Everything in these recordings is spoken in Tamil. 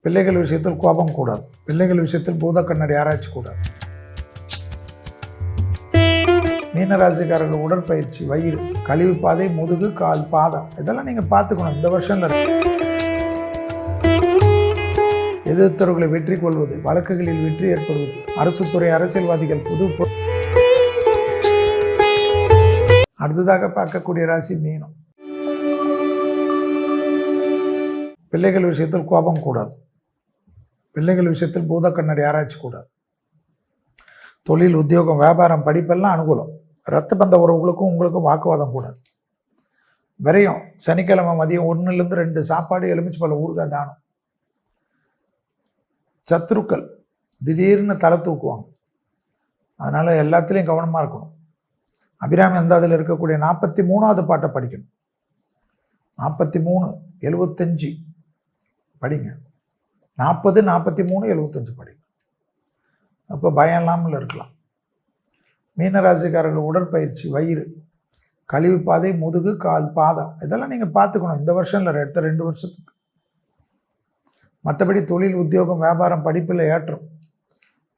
பிள்ளைகள் விஷயத்தில் கோபம் கூடாது. பிள்ளைகள் விஷயத்தில் பூத கண்ணாடி ஆராய்ச்சி கூடாது. மீனராசிக்காரர்கள் உடற்பயிற்சி, வயிறு, கழிவு பாதை, முதுகு, கால், பாதம் இதெல்லாம் நீங்கள் பார்த்துக்கணும். இந்த வருஷம்ல எதிர்த்தவர்களை வெற்றி கொள்வது, வழக்குகளில் வெற்றி ஏற்படுவது, அரசு துறை அரசியல்வாதிகள் புது. அடுத்ததாக பார்க்கக்கூடிய ராசி மீனம். பிள்ளைகள் விஷயத்தில் கோபம் கூடாது. பிள்ளைகள் விஷயத்தில் பூத கண்ணாடி ஆராய்ச்சி கூடாது. தொழில், உத்தியோகம், வியாபாரம், படிப்பெல்லாம் அனுகூலம். இரத்த பந்த உறவுகளுக்கும் உங்களுக்கும் வாக்குவாதம் கூடாது. விரையும். சனிக்கிழமை மதியம் 1லேருந்து 2 சாப்பாடு, எலுமிச்சு பழ ஊறுகாய் தானம். சத்துருக்கள் திடீர்னு தலை தூக்குவாங்க. அதனால் எல்லாத்துலேயும் கவனமாக இருக்கணும். அபிராமி அந்தாதில் இருக்கக்கூடிய 43வது பாட்டை படிக்கணும். 43, 75 படிங்க. 40, 43, 75 படிங்க. அப்போ பயம் இல்லாமல் இருக்கலாம். மீனராசிக்காரர்கள் உடற்பயிற்சி, வயிறு, கழிவு பாதை, முதுகு, கால், பாதம் இதெல்லாம் நீங்கள் பார்த்துக்கணும். இந்த வருஷம் இல்லை, அடுத்த 2 வருஷத்துக்கு. மற்றபடி தொழில், உத்தியோகம், வியாபாரம், படிப்பில் ஏற்றம்,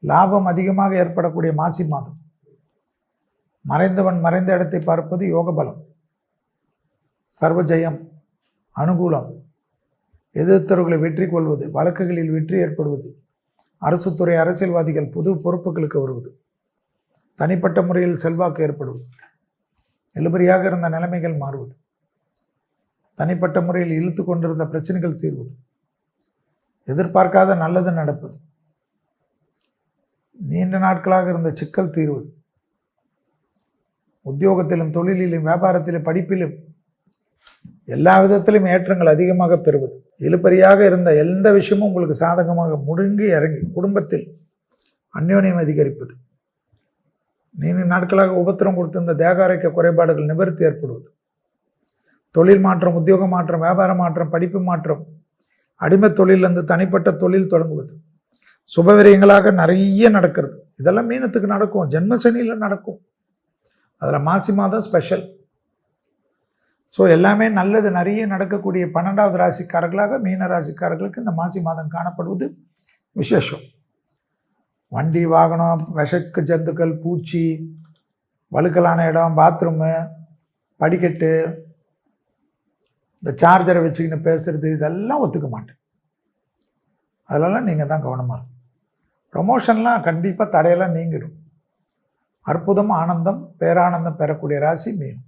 லாபம் அதிகமாக ஏற்படக்கூடிய மாசி மாதம். மறைந்தவன் மறைந்த இடத்தை பார்ப்பது யோக பலம், சர்வஜயம், அனுகூலம், எதிர்த்தவர்களை வெற்றி கொள்வது, வழக்குகளில் வெற்றி ஏற்படுவது, அரசு துறை அரசியல்வாதிகள் புது பொறுப்புகளுக்கு வருவது, தனிப்பட்ட முறையில் செல்வாக்கு ஏற்படுவது, இழுபறியாக இருந்த நிலைமைகள் மாறுவது, தனிப்பட்ட முறையில் இழுத்து கொண்டிருந்த பிரச்சனைகள் தீர்வது, எதிர்பார்க்காத நல்லது நடப்பது, நீண்ட நாட்களாக இருந்த சிக்கல் தீர்வது, உத்தியோகத்திலும் தொழிலிலும் வியாபாரத்திலும் படிப்பிலும் எல்லா விதத்திலும் ஏற்றங்கள் அதிகமாக பெறுவது, இழுபறியாக இருந்த எந்த விஷயமும் உங்களுக்கு சாதகமாக முடுங்கி இறங்கி குடும்பத்தில் அந்யோன்யம் அதிகரிப்பது, நீண்ட நாட்களாக உபத்திரம் கொடுத்திருந்த தேக ஆரோக்கிய குறைபாடுகள் நிவர்த்தி ஏற்படுவது, தொழில் மாற்றம், உத்தியோக மாற்றம், வியாபார மாற்றம், படிப்பு மாற்றம், அடிமை தொழிலிருந்து தனிப்பட்ட தொழில் தொடங்குவது, சுபவிரயங்களாக நிறைய நடக்கிறது. இதெல்லாம் மீனத்துக்கு நடக்கும். ஜென்மசனியில் நடக்கும். அதில் மாசி மாதம் ஸ்பெஷல். ஸோ எல்லாமே நல்லது நிறைய நடக்கக்கூடிய 12வது ராசிக்காரர்களாக மீன ராசிக்காரர்களுக்கு இந்த மாசி மாதம் காணப்படுவது விசேஷம். வண்டி, வாகனம், விஷக்கு ஜந்துக்கள், பூச்சி, வழுக்கலான இடம், பாத்ரூமு, படிக்கட்டு, இந்த சார்ஜரை வச்சுக்கின்னு பேசுகிறது இதெல்லாம் ஒத்துக்க மாட்டேன். அதெல்லாம் நீங்கள் தான் கவனமாக இருக்கும். ப்ரமோஷன்லாம் கண்டிப்பாக தடையெல்லாம் நீங்கிடும். அற்புதம், ஆனந்தம், பேரானந்தம் பெறக்கூடிய ராசி மீனம்.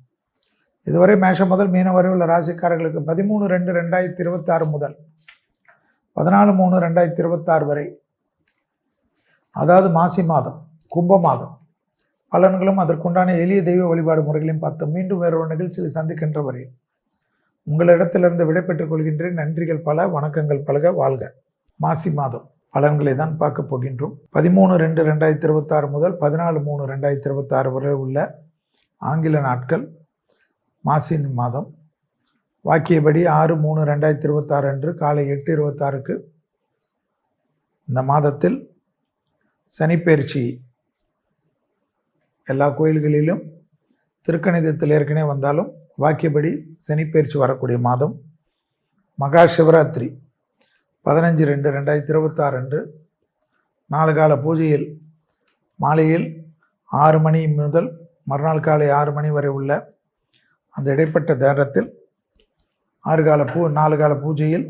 இதுவரை மேஷம் முதல் மீனம் வரை உள்ள ராசிக்காரர்களுக்கு 13/2/2026 முதல் 14/3/2026 வரை, அதாவது மாசி மாதம், கும்ப மாதம் பலன்களும் அதற்குண்டான எளிய தெய்வ வழிபாடு முறைகளையும் பார்த்தோம். மீண்டும் வேறொரு நிகழ்ச்சியில் சந்திக்கின்ற வரை உங்களிடத்திலிருந்து விடைபெற்றுக் கொள்கின்றேன். நன்றிகள் பல, வணக்கங்கள் பலக, வாழ்க. மாசி மாதம் பலன்களை தான் பார்க்க போகின்றோம். 13/2/2026 முதல் 14/3/2026 வரை உள்ள ஆங்கில நாட்கள் மாசி மாதம். வாக்கியபடி 6/3/2026 அன்று காலை 8:26க்கு இந்த மாதத்தில் சனிப்பெயர்ச்சி எல்லா கோயில்களிலும் திருக்கணிதத்தில் ஏற்கனவே வந்தாலும் வாக்கியபடி சனிப்பெயர்ச்சி வரக்கூடிய மாதம். மகா சிவராத்திரி 15/2/2026 அன்று 4 கால பூஜையில் மாலையில் 6 மணி முதல் மறுநாள் காலை 6 மணி வரை உள்ள அந்த இடைப்பட்ட நேரத்தில் 4 கால பூஜையில்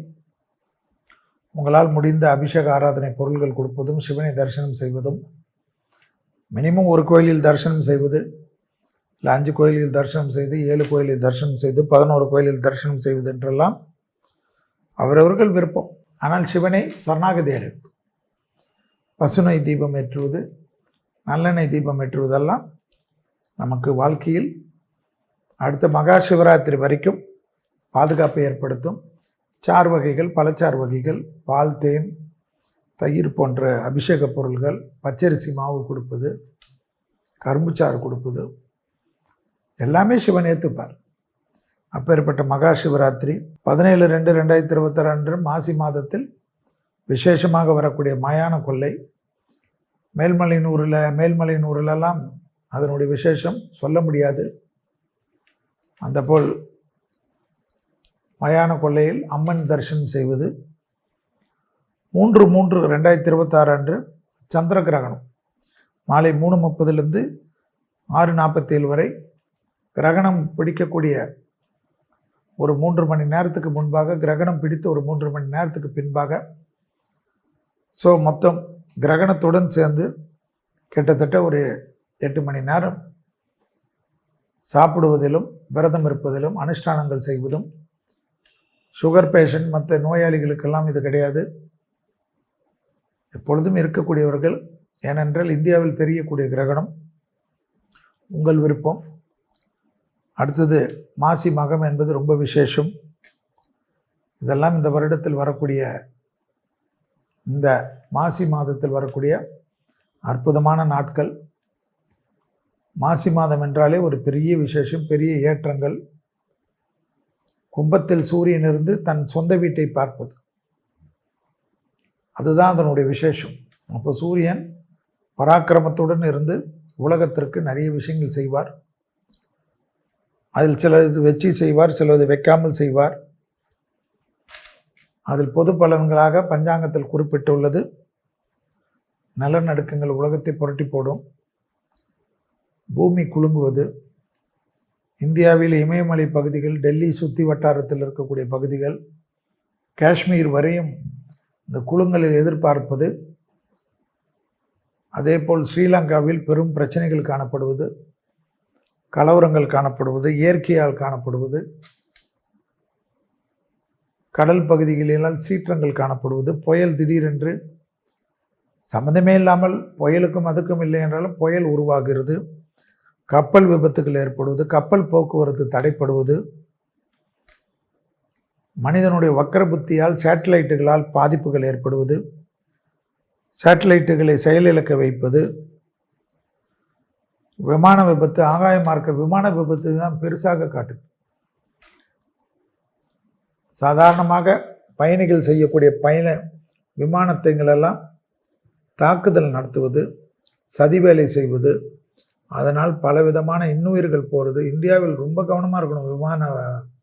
உங்களால் முடிந்த அபிஷேக ஆராதனை பொருள்கள் கொடுப்பதும், சிவனை தரிசனம் செய்வதும், மினிமம் ஒரு கோயிலில் தரிசனம் செய்வது, இல்லை 5 கோயிலில் தரிசனம் செய்து, 7 கோயிலில் தரிசனம் செய்து, 11 கோயிலில் தரிசனம் செய்வது என்றெல்லாம் அவரவர்கள் விருப்பம். ஆனால் சிவனை சரணாகதி அடைவது, பசுனை தீபம் ஏற்றுவது, நல்லெண்ணெய் தீபம் ஏற்றுவதெல்லாம் நமக்கு வாழ்க்கையில் அடுத்த மகா சிவராத்திரி வரைக்கும் பாதுகாப்பை ஏற்படுத்தும். சார் வகைகள், பழச்சார் வகைகள், பால், தேன், தயிர் போன்ற அபிஷேக பொருள்கள், பச்சரிசி மாவு கொடுப்பது, கரும்புச்சாறு கொடுப்பது எல்லாமே சிவன் ஏற்றுப்பார். அப்பேற்பட்ட மகா சிவராத்திரி 17/2/2026 அன்று மாசி மாதத்தில் விசேஷமாக வரக்கூடிய மயான கொள்ளை மேல்மலையனூரிலெல்லாம் அதனுடைய விசேஷம் சொல்ல முடியாது. அந்த போல் மயான கொள்ளையில் அம்மன் தரிசனம் செய்வது, 3/3/2026 அன்று சந்திர கிரகணம் மாலை 3:30 6:47 வரை கிரகணம் பிடிக்கக்கூடிய ஒரு 3 மணி நேரத்துக்கு முன்பாக, கிரகணம் பிடித்து ஒரு 3 மணி நேரத்துக்கு பின்பாக, ஸோ மொத்தம் கிரகணத்துடன் சேர்ந்து கிட்டத்தட்ட ஒரு 8 மணி நேரம் சாப்பிடுவதிலும் விரதம் இருப்பதிலும் அனுஷ்டானங்கள் செய்வதும், சுகர் பேஷண்ட் மற்ற நோயாளிகளுக்கெல்லாம் இது கிடையாது, எப்பொழுதும் இருக்கக்கூடியவர்கள். ஏனென்றால் இந்தியாவில் தெரியக்கூடிய கிரகணம் உங்கள் விருப்பம். அடுத்தது மாசி மகம் என்பது ரொம்ப விசேஷம். இதெல்லாம் இந்த வருடத்தில் வரக்கூடிய, இந்த மாசி மாதத்தில் வரக்கூடிய அற்புதமான நாட்கள். மாசி மாதம் என்றாலே ஒரு பெரிய விசேஷம், பெரிய ஏற்றங்கள். கும்பத்தில் சூரியன் இருந்து தன் சொந்த வீட்டை பார்ப்பது, அதுதான் அதனுடைய விசேஷம். அப்போ சூரியன் பராக்கிரமத்துடன் இருந்து உலகத்திற்கு நிறைய விஷயங்கள் செய்வார். அதில் சிலது வச்சு செய்வார், சிலது வைக்காமல் செய்வார். அதில் பொது பலன்களாக பஞ்சாங்கத்தில் குறிப்பிட்டுள்ளது நிலநடுக்கங்கள் உலகத்தை புரட்டி போடும், பூமி குலுங்குவது, இந்தியாவில் இமயமலை பகுதிகள், டெல்லி சுற்றி வட்டாரத்தில் இருக்கக்கூடிய பகுதிகள், காஷ்மீர் வரையும் இந்த குலுங்கலில் எதிர்பார்ப்பது, அதேபோல் ஸ்ரீலங்காவில் பெரும் பிரச்சனைகள் காணப்படுவது, கலவரங்கள் காணப்படுவது, இயற்கையால் காணப்படுவது, கடல் பகுதிகளில் சீற்றங்கள் காணப்படுவது, புயல் திடீரென்று சம்மந்தமே இல்லாமல், புயலுக்கும் அதுக்கும் இல்லை என்றாலும் புயல் உருவாகிறது, கப்பல் விபத்துகள் ஏற்படுவது, கப்பல் போக்குவரத்து தடைப்படுவது, மனிதனுடைய வக்கர புத்தியால் சேட்டலைட்டுகளால் பாதிப்புகள் ஏற்படுவது, சேட்டலைட்டுகளை செயலிழக்க வைப்பது, விமான விபத்து, ஆகாய மார்க்க விமான விபத்து தான் பெருசாக காட்டுது. சாதாரணமாக பயணிகள் செய்யக்கூடிய விமானத்தைங்களெல்லாம் தாக்குதல் நடத்துவது, சதி வேலை செய்வது, அதனால் பலவிதமான இன்னுயிர்கள் போகிறது. இந்தியாவில் ரொம்ப கவனமாக இருக்கணும் விமான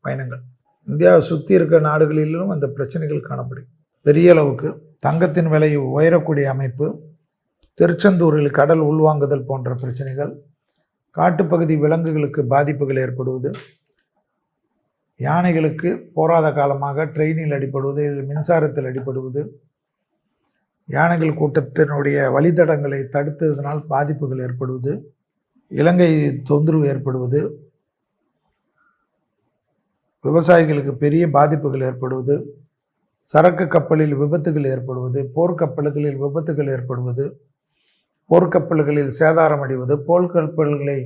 பயணங்கள். இந்தியாவை சுற்றி இருக்கிற நாடுகளிலும் அந்த பிரச்சனைகள் காணப்படும். பெரிய அளவுக்கு தங்கத்தின் விலை உயரக்கூடிய அமைப்பு, திருச்செந்தூரில் கடல் உள்வாங்குதல் போன்ற பிரச்சனைகள், காட்டுப்பகுதி விலங்குகளுக்கு பாதிப்புகள் ஏற்படுவது, யானைகளுக்கு போராத காலமாக ட்ரெயினில் அடிப்படுவது, மின்சாரத்தில் அடிப்படுவது, யானைகள் கூட்டத்தினுடைய வழித்தடங்களை தடுத்ததனால் பாதிப்புகள் ஏற்படுவது, இலங்கை தொந்தரவு ஏற்படுவது, விவசாயிகளுக்கு பெரிய பாதிப்புகள் ஏற்படுவது, சரக்கு கப்பலில் விபத்துகள் ஏற்படுவது, போர்க்கப்பல்களில் விபத்துகள் ஏற்படுவது, போர்க்கப்பல்களில் சேதாரம் அடைவது, போர்க்கப்பல்களை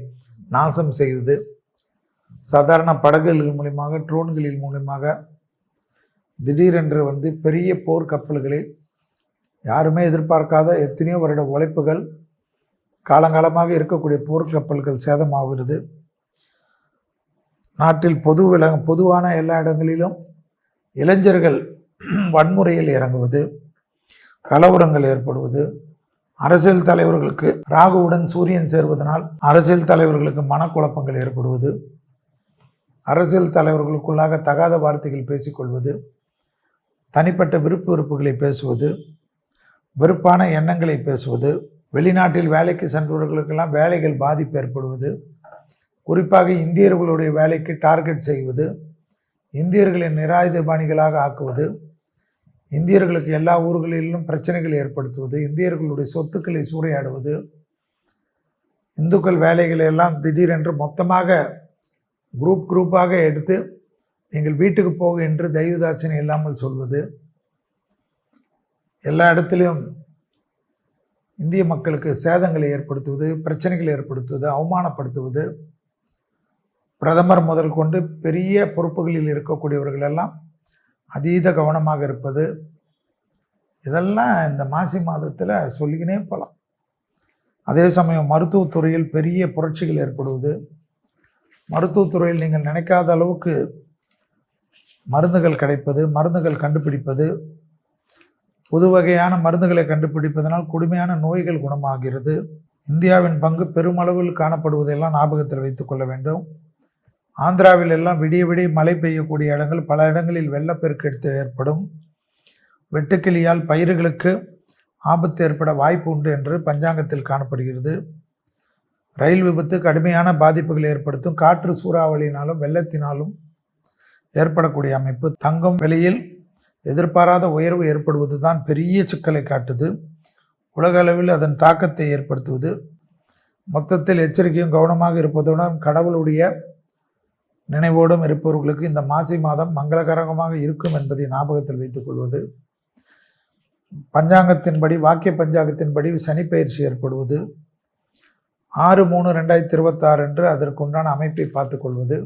நாசம் செய்வது, சாதாரண படகுகள் மூலியமாக, ட்ரோன்களின் மூலியமாக திடீரென்று பெரிய போர்க்கப்பல்களை யாருமே எதிர்பார்க்காத எத்தனையோ வருட உழைப்புகள், காலங்காலமாக இருக்கக்கூடிய போர்க்கப்பல்கள் சேதமாகிறது. நாட்டில் பொதுவான எல்லா இடங்களிலும் இளைஞர்கள் வன்முறையில் இறங்குவது, கலவரங்கள் ஏற்படுவது, அரசியல் தலைவர்களுக்கு ராகுவுடன் சூரியன் சேர்வதனால் அரசியல் தலைவர்களுக்கு மனக்குழப்பங்கள் ஏற்படுவது, அரசியல் தலைவர்களுக்குள்ளாக தகாத வார்த்தைகள் பேசிக்கொள்வது, தனிப்பட்ட விருப்பு வெறுப்புகளை பேசுவது, வெறுப்பான எண்ணங்களை பேசுவது, வெளிநாட்டில் வேலைக்கு சென்றவர்களுக்கெல்லாம் வேலைகள் பாதிப்பு ஏற்படுவது, குறிப்பாக இந்தியர்களுடைய வேலைக்கு டார்கெட் செய்வது, இந்தியர்களின் நிராயுதபாணிகளாக ஆக்குவது, இந்தியர்களுக்கு எல்லா ஊர்களிலும் பிரச்சனைகளை ஏற்படுத்துவது, இந்தியர்களுடைய சொத்துக்களை சூறையாடுவது, இந்துக்கள் வேலைகளை எல்லாம் திடீரென்று மொத்தமாக குரூப்பாக எடுத்து நீங்கள் வீட்டுக்கு போக என்று தெய்வதாட்சணை இல்லாமல் சொல்வது, எல்லா இடத்திலும் இந்திய மக்களுக்கு சேதங்களை ஏற்படுத்துவது, பிரச்சனைகளை ஏற்படுத்துவது, அவமானப்படுத்துவது, பிரதமர் முதல் கொண்டு பெரிய பொறுப்புகளில் இருக்கக்கூடியவர்கள் எல்லாம் அதீத கவனமாக இருப்பது, இதெல்லாம் இந்த மாசி மாதத்தில் சொல்லிக்கினே போகலாம். அதே சமயம் மருத்துவத்துறையில் பெரிய புரட்சிகள் ஏற்படுவது, மருத்துவத்துறையில் நீங்கள் நினைக்காத அளவுக்கு மருந்துகள் கிடைப்பது, மருந்துகள் கண்டுபிடிப்பது, புது வகையான மருந்துகளை கண்டுபிடிப்பதனால் கொடுமையான நோய்கள் குணமாகிறது. இந்தியாவின் பங்கு பெருமளவில் காணப்படுவதெல்லாம் ஞாபகத்தில் வைத்து கொள்ள வேண்டும். ஆந்திராவில் எல்லாம் விடிய மழை பெய்யக்கூடிய இடங்கள், பல இடங்களில் வெள்ளப்பெருக்கு ஏற்படும். வெட்டுக்கிளியால் பயிர்களுக்கு ஆபத்து ஏற்பட வாய்ப்பு உண்டு என்று பஞ்சாங்கத்தில் காணப்படுகிறது. ரயில் விபத்து கடுமையான பாதிப்புகளை ஏற்படுத்தும். காற்று சூறாவளியினாலும் வெள்ளத்தினாலும் ஏற்படக்கூடிய அமைப்பு. தங்கம் விலையில் எதிர்பாராத உயர்வு ஏற்படுவது தான் பெரிய சிக்கலை காட்டுது. உலக அளவில் அதன் தாக்கத்தை ஏற்படுத்துவது. மொத்தத்தில் எச்சரிக்கையும் கவனமாக இருப்பதுடன் கடவுளுடைய நினைவோடும் இருப்பவர்களுக்கு இந்த மாசி மாதம் மங்களகரமாக இருக்கும் என்பதை ஞாபகத்தில் வைத்துக் கொள்வது. பஞ்சாங்கத்தின்படி, வாக்கிய பஞ்சாங்கத்தின்படி சனிப்பெயர்ச்சி ஏற்படுவது 6/3/2026 என்று அதற்குண்டான அமைப்பை பார்த்து கொள்வது.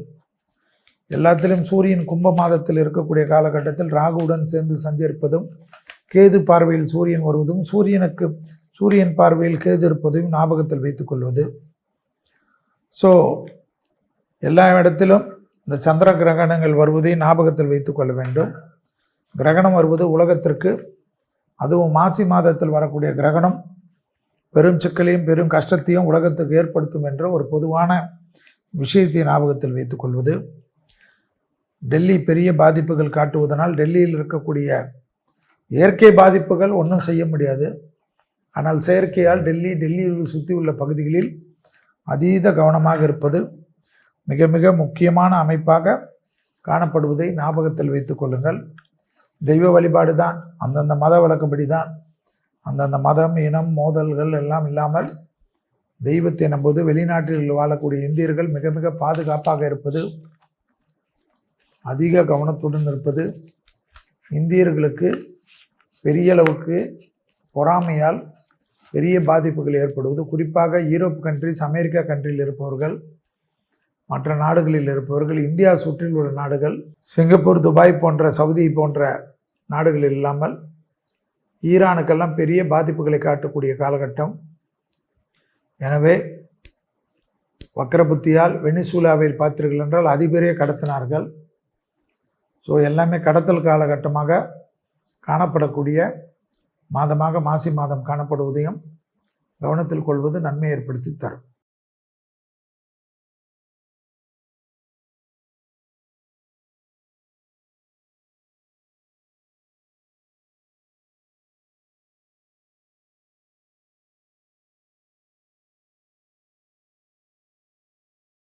எல்லாத்திலும் சூரியன் கும்ப மாதத்தில் இருக்கக்கூடிய காலகட்டத்தில் ராகுவுடன் சேர்ந்து சஞ்சரிப்பதும், கேது பார்வையில் சூரியன் வருவதும், சூரியன் பார்வையில் கேது இருப்பதையும் ஞாபகத்தில் வைத்துக் கொள்வது. ஸோ எல்லா இடத்திலும் இந்த சந்திர கிரகணங்கள் வருவதை ஞாபகத்தில் வைத்து கொள்ள வேண்டும். கிரகணம் வருவது உலகத்திற்கு, அதுவும் மாசி மாதத்தில் வரக்கூடிய கிரகணம் பெரும் சிக்கலையும் பெரும் கஷ்டத்தையும் உலகத்துக்கு ஏற்படுத்தும் என்ற ஒரு பொதுவான விஷயத்தை ஞாபகத்தில் வைத்துக் கொள்வது. டெல்லி பெரிய பாதிப்புகள் காட்டுவதனால் டெல்லியில் இருக்கக்கூடிய இயற்கை பாதிப்புகள் ஒன்றும் செய்ய முடியாது. ஆனால் செயற்கையால் டெல்லியில் சுற்றி உள்ள பகுதிகளில் அதீத கவனமாக இருப்பது மிக மிக முக்கியமான அமைப்பாக காணப்படுவதை ஞாபகத்தில் வைத்துக் கொள்ளுங்கள். தெய்வ வழிபாடு தான், அந்தந்த மத வழக்கப்படி தான், அந்தந்த மதம் இனம் மோதல்கள் எல்லாம் இல்லாமல் தெய்வத்தை நம்புவது. வெளிநாட்டில் வாழக்கூடிய இந்தியர்கள் மிக மிக பாதுகாப்பாக இருப்பது, அதிக கவனத்துடன் இருப்பது. இந்தியர்களுக்கு பெரிய அளவுக்கு பொறாமையால் பெரிய பாதிப்புகள் ஏற்படுவது. குறிப்பாக யூரோப் கண்ட்ரிஸ், அமெரிக்கா கண்ட்ரியில் இருப்பவர்கள், மற்ற நாடுகளில் இருப்பவர்கள், இந்தியா சுற்றில் உள்ள நாடுகள், சிங்கப்பூர், துபாய் போன்ற, சவுதி போன்ற நாடுகளில் இல்லாமல் ஈரானுக்கெல்லாம் பெரிய பாதிப்புகளை காட்டக்கூடிய காலகட்டம். எனவே வக்கர புத்தியால் வெனிசூலாவில் பார்த்தீர்கள் என்றால் அதிபரே கடத்தினார்கள். ஸோ எல்லாமே கடத்தல் காலகட்டமாக காணப்படக்கூடிய மாதமாக மாசி மாதம் காணப்படுவதையும் கவனத்தில் கொள்வது நன்மை ஏற்படுத்தி தரும்.